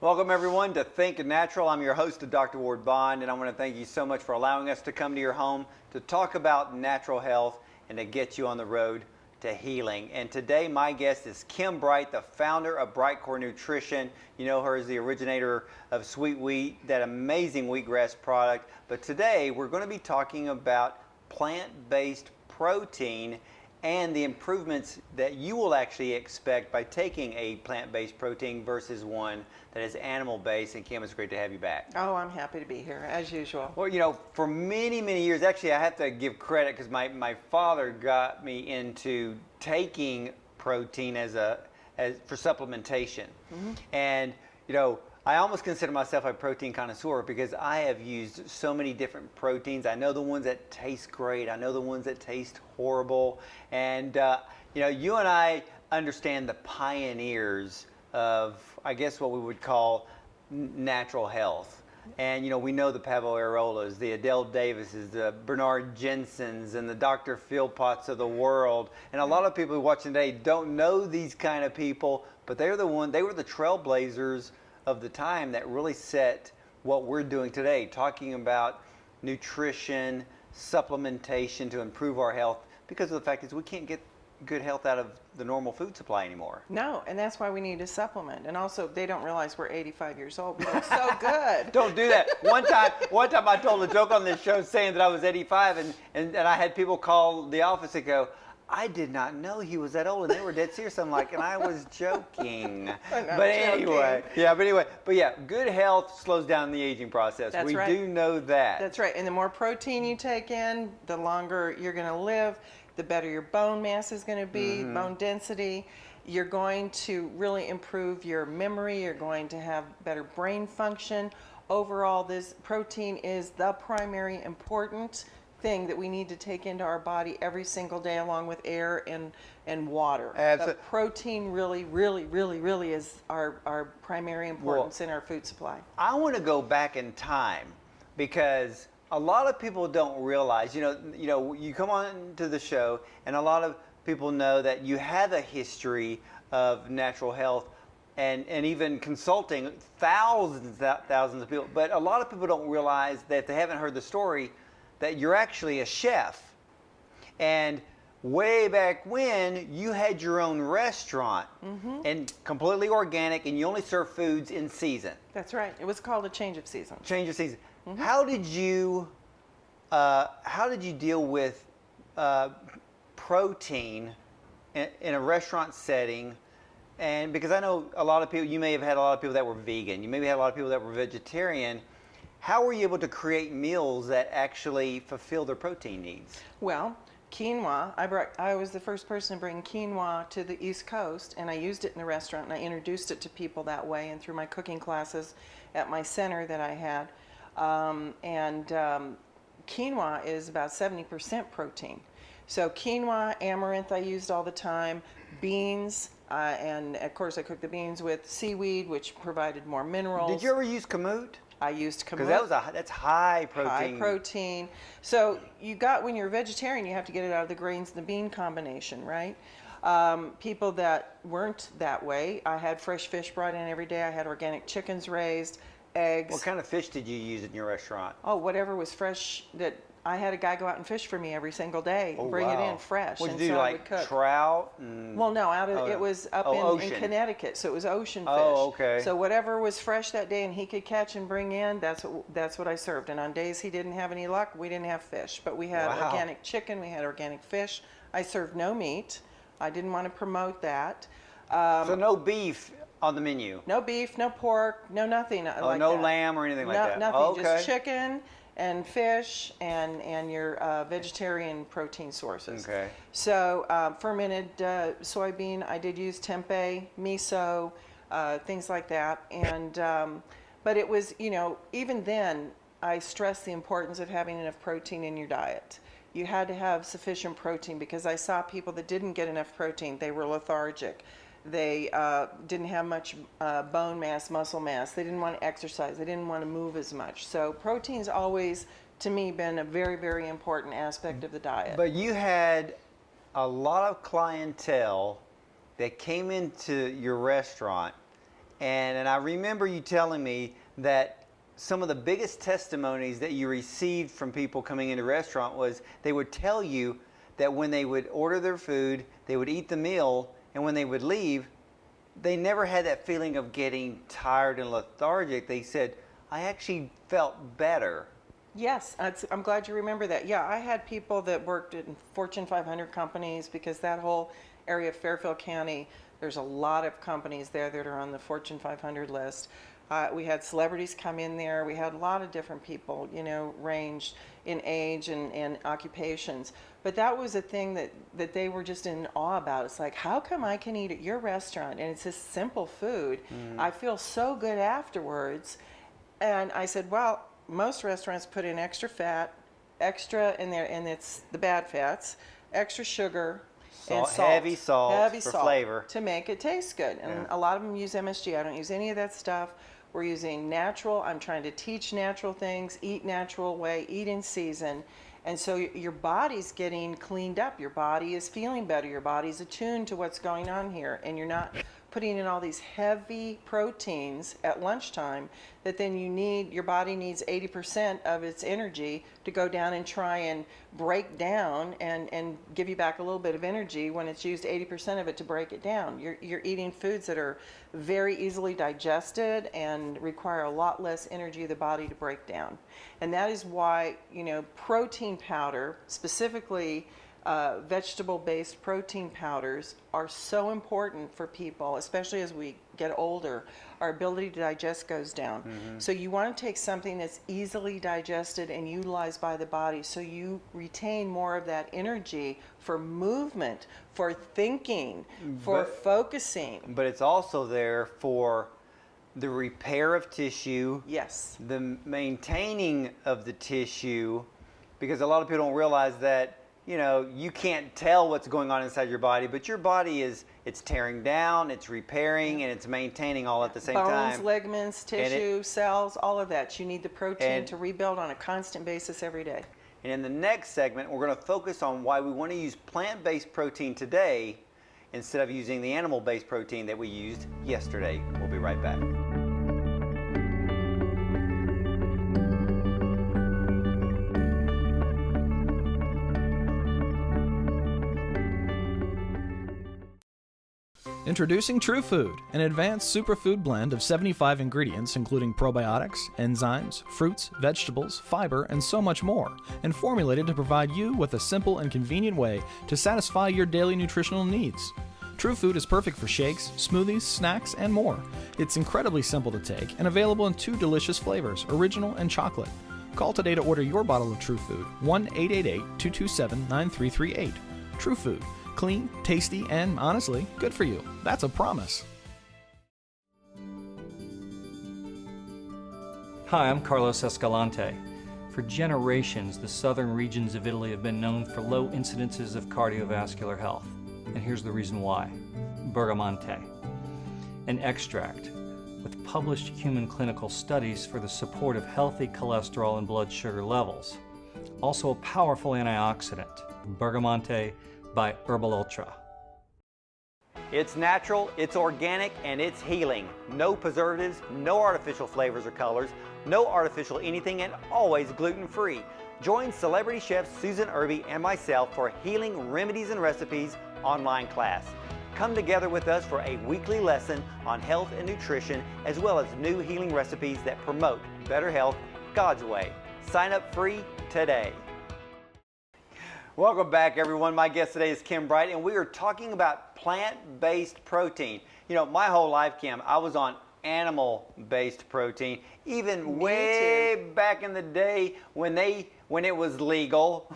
Welcome everyone to Think Natural. I'm your host, Dr. Ward Bond, and I want to thank you so much for allowing us to come to your home to talk about natural health and to get you on the road to healing. And today my guest is Kim Bright, the founder of Bright Core Nutrition. You know her as the originator of Sweet Wheat, that amazing wheatgrass product. But today we're going to be talking about plant-based protein and the improvements that you will actually expect by taking a plant-based protein versus one that is animal-based. And Kim, it's great to have you back. Oh, I'm happy to be here, as usual. Well, you know, for many, many years, actually, I have to give credit because my father got me into taking protein as for supplementation. Mm-hmm. And, you know, I almost consider myself a protein connoisseur because I have used so many different proteins. I know the ones that taste great. I know the ones that taste horrible. And, you know, you and I understand the pioneers of, I guess, what we would call natural health. And, you know, we know the Pavo Areolas, the Adele Davises, the Bernard Jensens, and the Dr. Philpotts of the world. And a lot of people watching today don't know these kind of people, but they were the trailblazers of the time that really set what we're doing today, talking about nutrition, supplementation to improve our health, because of the fact is we can't get good health out of the normal food supply anymore. No, and that's why we need to supplement. And also, they don't realize we're 85 years old. We look so good. Don't do that. One time I told a joke on this show saying that I was 85, and I had people call the office and go, I did not know he was that old, and they were dead serious. I'm like, and I was joking. But anyway, good health slows down the aging process. That's we right. do know that. That's right. And the more protein you take in, the longer you're going to live, the better your bone mass is going to be, bone density. You're going to really improve your memory. You're going to have better brain function. Overall, this protein is the primary important thing that we need to take into our body every single day, along with air and water. But protein really is our primary importance in our food supply. I want to go back in time because a lot of people don't realize, you know, you come on to the show and a lot of people know that you have a history of natural health and even consulting thousands of people. But a lot of people don't realize that if they haven't heard the story, that you're actually a chef. And way back when, you had your own restaurant and completely organic, and you only serve foods in season. That's right. It was called a change of season. Change of season. How did you deal with protein in a restaurant setting? And because I know a lot of people, you may have had a lot of people that were vegan, you maybe had a lot of people that were vegetarian. How were you able to create meals that actually fulfill their protein needs? Well, quinoa, I was the first person to bring quinoa to the East Coast, and I used it in the restaurant, and I introduced it to people that way and through my cooking classes at my center that I had. Quinoa is about 70% protein. So quinoa, amaranth I used all the time, beans, and of course I cooked the beans with seaweed, which provided more minerals. Did you ever use kamut? I used kamut. Because that's high protein. High protein. So when you're a vegetarian, you have to get it out of the grains and the bean combination, right? People that weren't that way, I had fresh fish brought in every day. I had organic chickens raised, eggs. What kind of fish did you use in your restaurant? Oh, whatever was fresh. That I had a guy go out and fish for me every single day and bring it in fresh. What did you do, like trout? Well, no, it was up in Connecticut, so it was ocean fish. Oh, okay. So whatever was fresh that day and he could catch and bring in, that's what I served. And on days he didn't have any luck, we didn't have fish. But we had organic chicken, we had organic fish. I served no meat. I didn't want to promote that. So no beef on the menu? No beef, no pork, no nothing like that. No lamb or anything like that? Nothing, just chicken and fish and your vegetarian protein sources. Okay. So fermented soybean, I did use tempeh, miso, things like that. And but it was, you know, even then I stressed the importance of having enough protein in your diet. You had to have sufficient protein because I saw people that didn't get enough protein. They were lethargic. They didn't have much bone mass, muscle mass. They didn't want to exercise. They didn't want to move as much. So protein's always, to me, been a very, very important aspect of the diet. But you had a lot of clientele that came into your restaurant And I remember you telling me that some of the biggest testimonies that you received from people coming into the restaurant was they would tell you that when they would order their food, they would eat the meal, and when they would leave, they never had that feeling of getting tired and lethargic. They said, I actually felt better. Yes, I'm glad you remember that. Yeah, I had people that worked in Fortune 500 companies, because that whole area of Fairfield County, there's a lot of companies there that are on the Fortune 500 list. We had celebrities come in there. We had a lot of different people, you know, ranged in age and occupations. But that was a thing that they were just in awe about. It's like, how come I can eat at your restaurant and it's just simple food? I feel so good afterwards. And I said, well, most restaurants put in extra fat, extra in there, and it's the bad fats, extra sugar, and salt. Heavy salt for flavor. To make it taste good. And a lot of them use MSG. I don't use any of that stuff. We're using natural. I'm trying to teach natural things, eat natural way, eat in season. And so your body's getting cleaned up. Your body is feeling better. Your body's attuned to what's going on here. And you're not putting in all these heavy proteins at lunchtime that then your body needs 80% of its energy to go down and try and break down and give you back a little bit of energy when it's used 80% of it to break it down. You're eating foods that are very easily digested and require a lot less energy of the body to break down. And that is why, you know, protein powder, specifically vegetable-based protein powders, are so important for people, especially as we get older. Our ability to digest goes down. So you want to take something that's easily digested and utilized by the body, so you retain more of that energy for movement, for thinking, for focusing. But it's also there for the repair of tissue. Yes. The maintaining of the tissue, because a lot of people don't realize that, you know, you can't tell what's going on inside your body, but your body it's tearing down, it's repairing, and it's maintaining all at the same time. Bones, ligaments, tissue, cells, all of that. You need the protein to rebuild on a constant basis every day. And in the next segment, we're going to focus on why we want to use plant-based protein today instead of using the animal-based protein that we used yesterday. We'll be right back. Introducing True Food, an advanced superfood blend of 75 ingredients including probiotics, enzymes, fruits, vegetables, fiber, and so much more, and formulated to provide you with a simple and convenient way to satisfy your daily nutritional needs. True Food is perfect for shakes, smoothies, snacks, and more. It's incredibly simple to take and available in 2 delicious flavors, original and chocolate. Call today to order your bottle of True Food, 1-888-227-9338. True Food. Clean, tasty, and honestly, good for you. That's a promise. Hi, I'm Carlos Escalante. For generations, the southern regions of Italy have been known for low incidences of cardiovascular health. And here's the reason why. Bergamonte, an extract with published human clinical studies for the support of healthy cholesterol and blood sugar levels. Also a powerful antioxidant. Bergamonte by Herbal Ultra. It's natural, it's organic, and it's healing. No preservatives, no artificial flavors or colors, no artificial anything, and always gluten-free. Join celebrity chefs Susan Irby and myself for Healing Remedies and Recipes online class. Come together with us for a weekly lesson on health and nutrition, as well as new healing recipes that promote better health God's way. Sign up free today. Welcome back, everyone. My guest today is Kim Bright, and we are talking about plant-based protein. You know, my whole life, Kim, I was on animal-based protein, even way back in the day when it was legal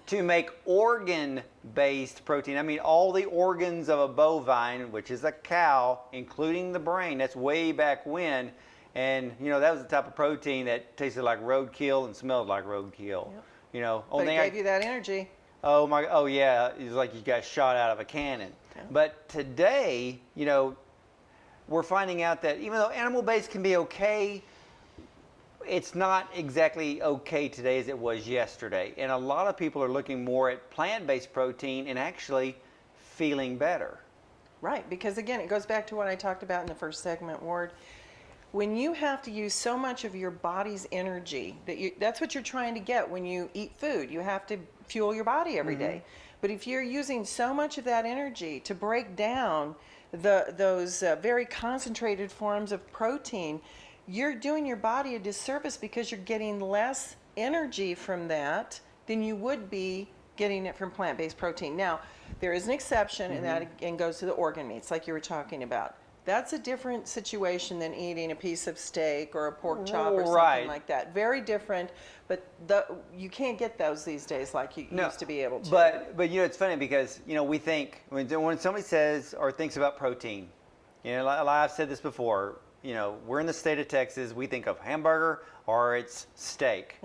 to make organ-based protein. I mean, all the organs of a bovine, which is a cow, including the brain. That's way back when. And, you know, that was the type of protein that tasted like roadkill and smelled like roadkill. Yep. You know, but it gave you that energy. Oh yeah, it's like you got shot out of a cannon. Yeah. But today, you know, we're finding out that even though animal-based can be okay, it's not exactly okay today as it was yesterday. And a lot of people are looking more at plant-based protein and actually feeling better. Right, because again, it goes back to what I talked about in the first segment, Ward. When you have to use so much of your body's energy, that's what you're trying to get when you eat food. You have to fuel your body every day. But if you're using so much of that energy to break down those very concentrated forms of protein, you're doing your body a disservice because you're getting less energy from that than you would be getting it from plant-based protein. Now, there is an exception, and that again goes to the organ meats, like you were talking about. That's a different situation than eating a piece of steak or a pork chop or something like that. Very different, but you can't get those these days like you used to be able to. But you know, it's funny because, you know, we think, when somebody says or thinks about protein, you know, like I've said this before, you know, we're in the state of Texas, we think of hamburger or it's steak.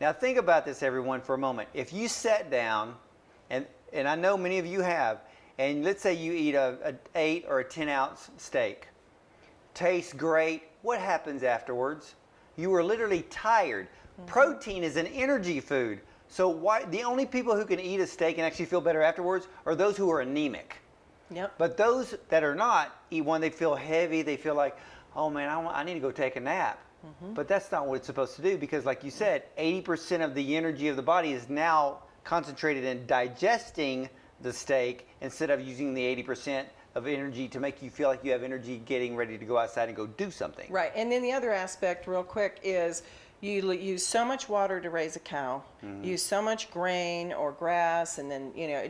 Now think about this, everyone, for a moment. If you sat down, and I know many of you have, and let's say you eat a 8 or a 10-ounce steak. Tastes great. What happens afterwards? You are literally tired. Protein is an energy food. So why the only people who can eat a steak and actually feel better afterwards are those who are anemic. Yep. But those that are not eat one, they feel heavy. They feel like, oh man, I need to go take a nap. But that's not what it's supposed to do, because like you said, 80% of the energy of the body is now concentrated in digesting the steak instead of using the 80% of energy to make you feel like you have energy getting ready to go outside and go do something. Right, and then the other aspect, real quick, is you use so much water to raise a cow, use so much grain or grass, and then, you know,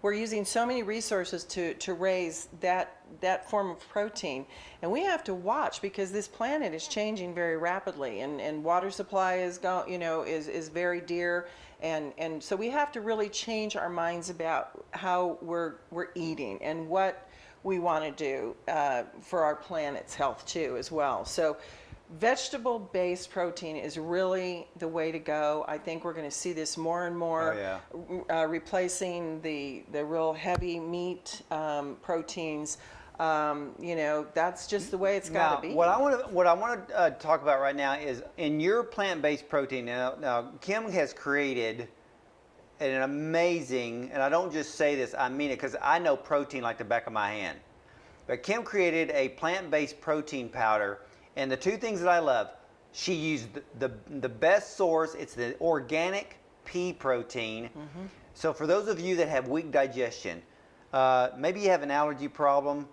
we're using so many resources to raise that form of protein. And we have to watch, because this planet is changing very rapidly, and water supply is very dear. And so we have to really change our minds about how we're eating and what we want to do for our planet's health too as well. So vegetable-based protein is really the way to go. I think we're going to see this more and more, replacing the real heavy meat proteins. You know, that's just the way it's got to be. What I want to talk about right now is in your plant-based protein. Now, Kim has created an amazing, and I don't just say this, I mean it, because I know protein like the back of my hand. But Kim created a plant-based protein powder, and the two things that I love, she used the best source. It's the organic pea protein. So for those of you that have weak digestion, maybe you have an allergy problem,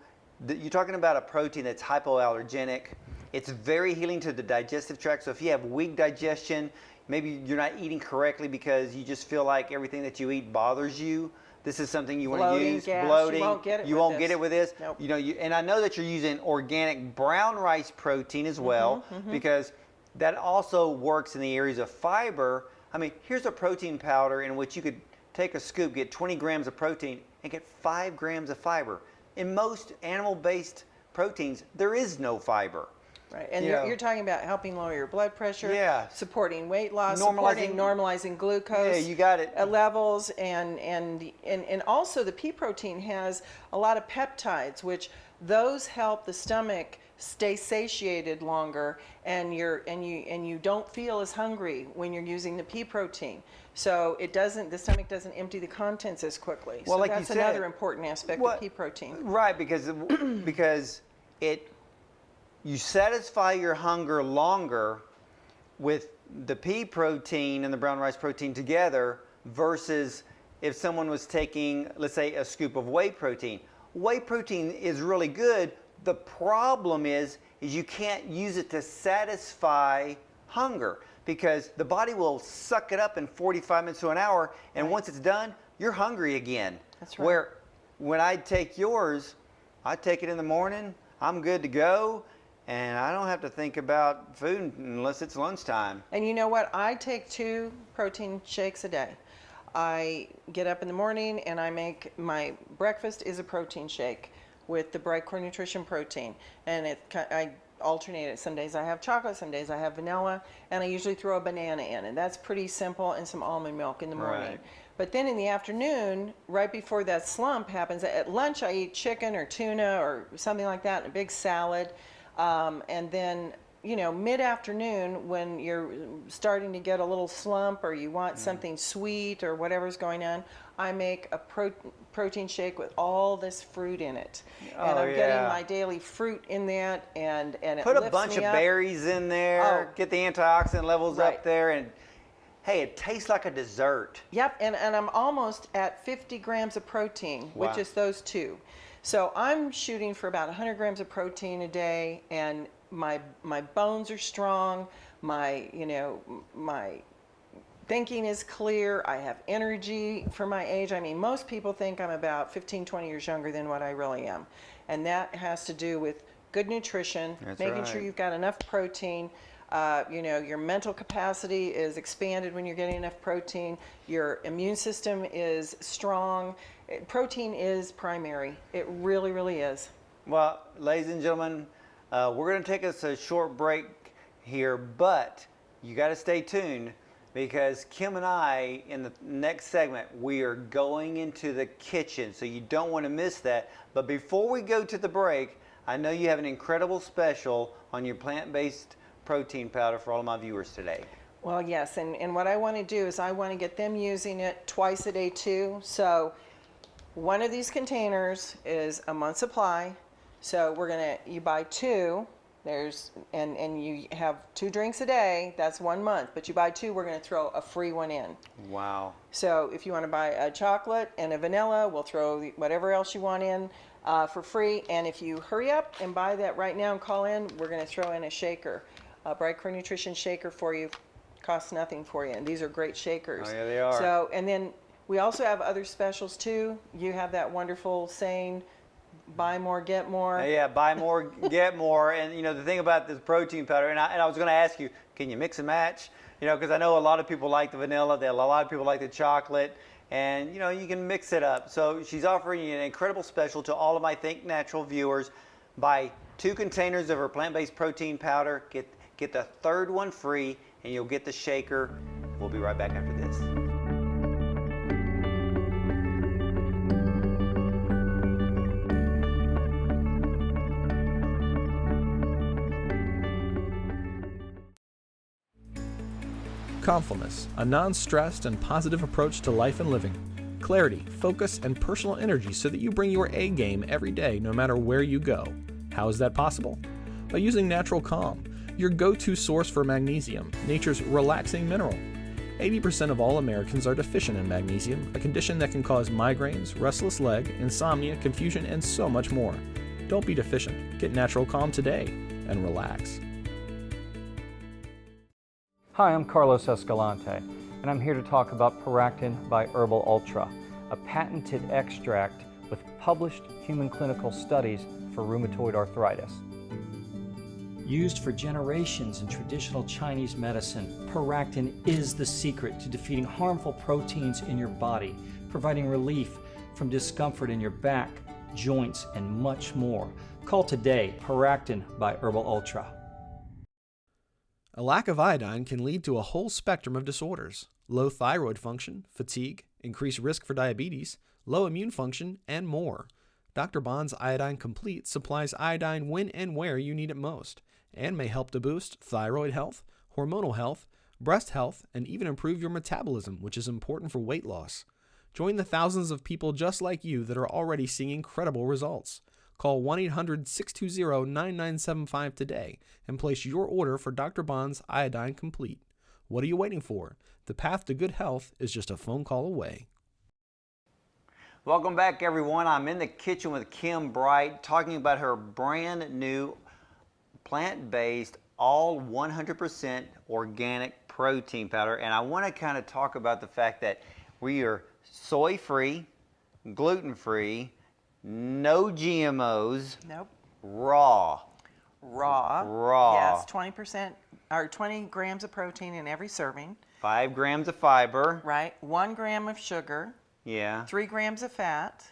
you're talking about a protein that's hypoallergenic. It's very healing to the digestive tract. So if you have weak digestion, maybe you're not eating correctly because you just feel like everything that you eat bothers you, this is something you want to use. Gas, bloating, you won't get it with this. Nope. You know, and I know that you're using organic brown rice protein as well, because that also works in the areas of fiber. I mean, here's a protein powder in which you could take a scoop, get 20 grams of protein, and get 5 grams of fiber. In most animal-based proteins, there is no fiber. Right, and you're talking about helping lower your blood pressure, supporting weight loss, normalizing glucose you got it. Levels, and also the pea protein has a lot of peptides, which those help the stomach stay satiated longer, and you don't feel as hungry when you're using the pea protein. So the stomach doesn't empty the contents as quickly. Well, so like that's you said, another important aspect of pea protein. Right, because you satisfy your hunger longer with the pea protein and the brown rice protein together versus if someone was taking, let's say, a scoop of whey protein. Whey protein is really good. The problem is you can't use it to satisfy hunger, because the body will suck it up in 45 minutes to an hour, and once it's done, you're hungry again. That's right. Where when I take yours, I take it in the morning, I'm good to go, and I don't have to think about food unless it's lunchtime. And you know what? I take 2 protein shakes a day. I get up in the morning and I make my breakfast is a protein shake with the Bright Core Nutrition protein, and I alternate it. Some days I have chocolate, some days I have vanilla, and I usually throw a banana in, and that's pretty simple, and some almond milk in the morning. Right. But then in the afternoon, right before that slump happens, at lunch I eat chicken or tuna or something like that, and a big salad, and then you know, mid-afternoon when you're starting to get a little slump or you want something sweet or whatever's going on, I make a protein shake with all this fruit in it. And I'm getting my daily fruit in that, and it Put a lifts bunch me of up. berries in there, get the antioxidant levels Right. up there, and hey, it tastes like a dessert. Yep, and I'm almost at 50 grams of protein, which is those two. So I'm shooting for about 100 grams of protein a day, and my bones are strong, my thinking is clear, I have energy for my age. I mean, most people think I'm about 15, 20 years younger than what I really am. And that has to do with good nutrition, making sure you've got enough protein. You know, your mental capacity is expanded when you're getting enough protein. Your immune system is strong. Protein is primary. It really, really is. Well, ladies and gentlemen, we're going to take us a short break here, but you got to stay tuned because Kim and I, in the next segment, we are going into the kitchen, so you don't want to miss that. But before we go to the break, I know you have an incredible special on your plant-based protein powder for all of my viewers today. Well, yes, and what I want to do is I want to get them using it twice a day too. So one of these containers is a month's supply. So you buy two, and you have 2 drinks a day, that's 1 month. But you buy 2, we're going to throw a free one in. Wow. So if you want to buy a chocolate and a vanilla, we'll throw whatever else you want in for free. And if you hurry up and buy that right now and call in, we're going to throw in a shaker, a Bright Core Nutrition shaker for you. Costs nothing for you, and these are great shakers. Oh yeah, they are. So, and then we also have other specials too. You have that wonderful saying, buy more, get more. Yeah, buy more, get more. And you know, the thing about this protein powder, and I was going to ask you, can you mix and match? You know, because I know a lot of people like the vanilla, a lot of people like the chocolate, and you know, you can mix it up. So she's offering you an incredible special to all of my Think Natural viewers. Buy 2 containers of her plant-based protein powder, get the 3rd one free, and you'll get the shaker. We'll be right back after this. Confidence, a non-stressed and positive approach to life and living. Clarity, focus, and personal energy so that you bring your A game every day no matter where you go. How is that possible? By using Natural Calm, your go-to source for magnesium, nature's relaxing mineral. 80% of all Americans are deficient in magnesium, a condition that can cause migraines, restless leg, insomnia, confusion, and so much more. Don't be deficient. Get Natural Calm today and relax. Hi, I'm Carlos Escalante, and I'm here to talk about Paractin by Herbal Ultra, a patented extract with published human clinical studies for rheumatoid arthritis. Used for generations in traditional Chinese medicine, Paractin is the secret to defeating harmful proteins in your body, providing relief from discomfort in your back, joints, and much more. Call today, Paractin by Herbal Ultra. A lack of iodine can lead to a whole spectrum of disorders: low thyroid function, fatigue, increased risk for diabetes, low immune function, and more. Dr. Bond's Iodine Complete supplies iodine when and where you need it most, and may help to boost thyroid health, hormonal health, breast health, and even improve your metabolism, which is important for weight loss. Join the thousands of people just like you that are already seeing incredible results. Call 1-800-620-9975 today and place your order for Dr. Bond's Iodine Complete. What are you waiting for? The path to good health is just a phone call away. Welcome back, everyone. I'm in the kitchen with Kim Bright talking about her brand new plant-based, all 100% organic protein powder. And I want to kind of talk about the fact that we are soy-free, gluten-free, no GMOs. Nope. Raw. Yes, 20% or 20 grams of protein in every serving. 5 grams of fiber. Right. 1 gram of sugar. Yeah. 3 grams of fat.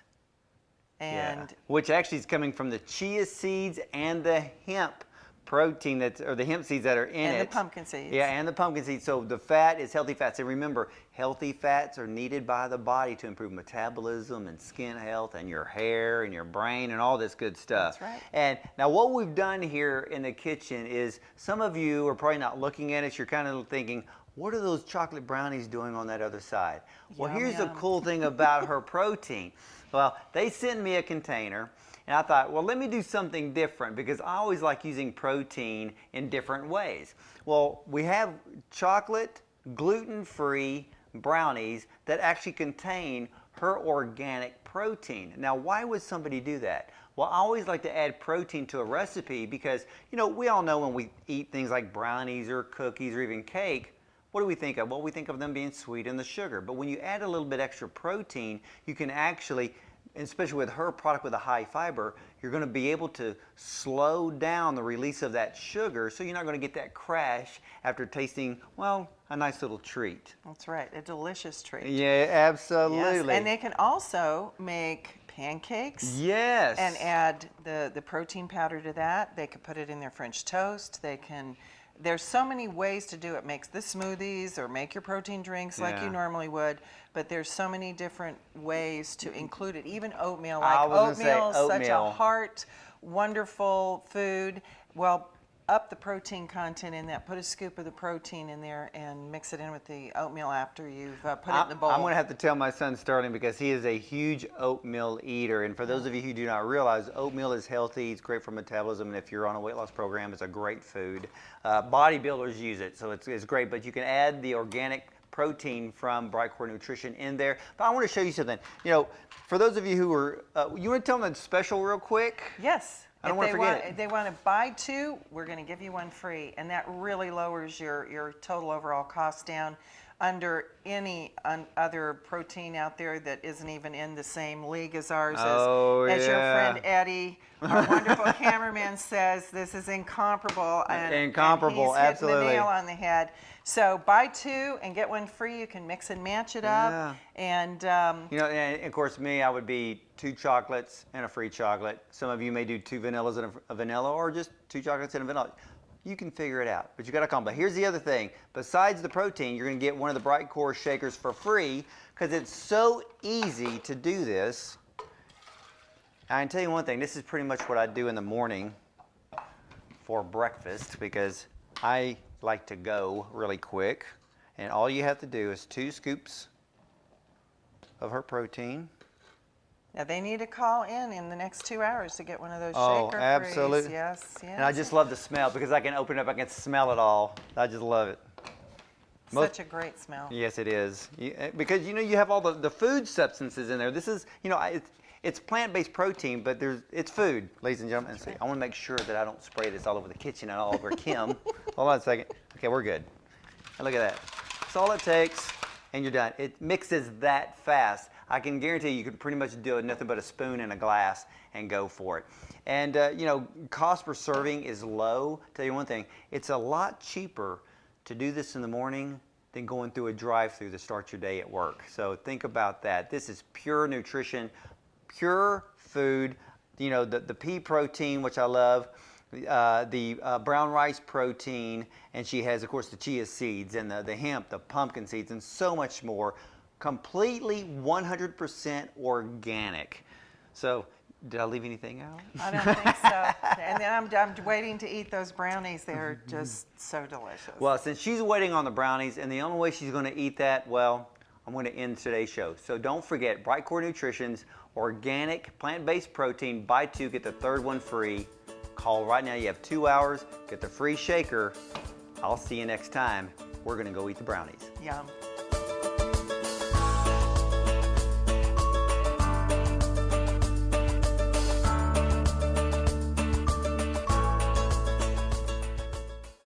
And which actually is coming from the chia seeds and the hemp protein or the hemp seeds that are in it. And the pumpkin seeds. Yeah, and the pumpkin seeds. So the fat is healthy fats. And remember, healthy fats are needed by the body to improve metabolism and skin health and your hair and your brain and all this good stuff. That's right. And now what we've done here in the kitchen is, some of you are probably not looking at us. You're kind of thinking, what are those chocolate brownies doing on that other side? Well, Yum, here's the yum. cool thing about her protein. Well, they sent me a container, and I thought, well, let me do something different, because I always like using protein in different ways. Well, we have chocolate, gluten-free brownies that actually contain her organic protein. Now, why would somebody do that? Well, I always like to add protein to a recipe because, we all know when we eat things like brownies or cookies or even cake, what do we think of? Well, we think of them being sweet and the sugar. But when you add a little bit extra protein, you can actually, especially with her product with a high fiber, you're going to be able to slow down the release of that sugar, so you're not going to get that crash after tasting, well, a nice little treat. That's right, a delicious treat. Yeah, absolutely. Yes. And they can also make pancakes. Yes. And add the protein powder to that. They could put it in their French toast. There's so many ways to do it. Makes the smoothies or make your protein drinks like you normally would, but there's so many different ways to include it. Even oatmeal, oatmeal is such a heart wonderful food. Well, up the protein content in that. Put a scoop of the protein in there and mix it in with the oatmeal after you've put it in the bowl. I'm going to have to tell my son Sterling, because he is a huge oatmeal eater. And for those of you who do not realize, oatmeal is healthy. It's great for metabolism. And if you're on a weight loss program, it's a great food. Bodybuilders use it, so it's great. But you can add the organic protein from Bright Core Nutrition in there. But I want to show you something. For those of you who are, you want to tell them the special real quick? Yes. I don't want to forget it. If they want to buy two, we're going to give you one free, and that really lowers your total overall cost down under any other protein out there that isn't even in the same league as ours. As your friend Eddie, our wonderful cameraman, says, this is incomparable. Incomparable, and he's absolutely. hitting the nail on the head. So buy two and get one free. You can mix and match it up. Yeah. And and of course, I would be 2 chocolates and a free chocolate. Some of you may do 2 vanillas and a vanilla, or just 2 chocolates and a vanilla. You can figure it out, but you got to come. But here's the other thing. Besides the protein, you're going to get one of the Bright Core shakers for free, because it's so easy to do this. I can tell you one thing. This is pretty much what I do in the morning for breakfast, because I like to go really quick. And all you have to do is 2 scoops of her protein. now they need to call in the next 2 hours to get one of those Oh, shaker absolutely. frees. Yes, yes. And I just love the smell, because I can open it up, I can smell it all. I just love it. Such a great smell. Yes, it is. Because you have all the food substances in there. This is, it's plant-based protein, but it's food, ladies and gentlemen. See, I want to make sure that I don't spray this all over the kitchen and all over Kim. Hold on a second. Okay, we're good. And look at that. That's all it takes, and you're done. It mixes that fast. I can guarantee you can pretty much do it nothing but a spoon and a glass and go for it. And cost per serving is low. Tell you one thing, it's a lot cheaper to do this in the morning than going through a drive-through to start your day at work. So think about that. This is pure nutrition, pure food. The pea protein, which I love, the brown rice protein, and she has, of course, the chia seeds and the hemp, the pumpkin seeds, and so much more. Completely 100% organic. So, did I leave anything out? I don't think so. And then I'm waiting to eat those brownies. They're just so delicious. Well, since she's waiting on the brownies, and the only way she's going to eat that, well, I'm going to end today's show. So don't forget, Bright Core Nutrition's organic plant-based protein. Buy 2, get the 3rd one free. Call right now. You have 2 hours. Get the free shaker. I'll see you next time. We're going to go eat the brownies. Yum.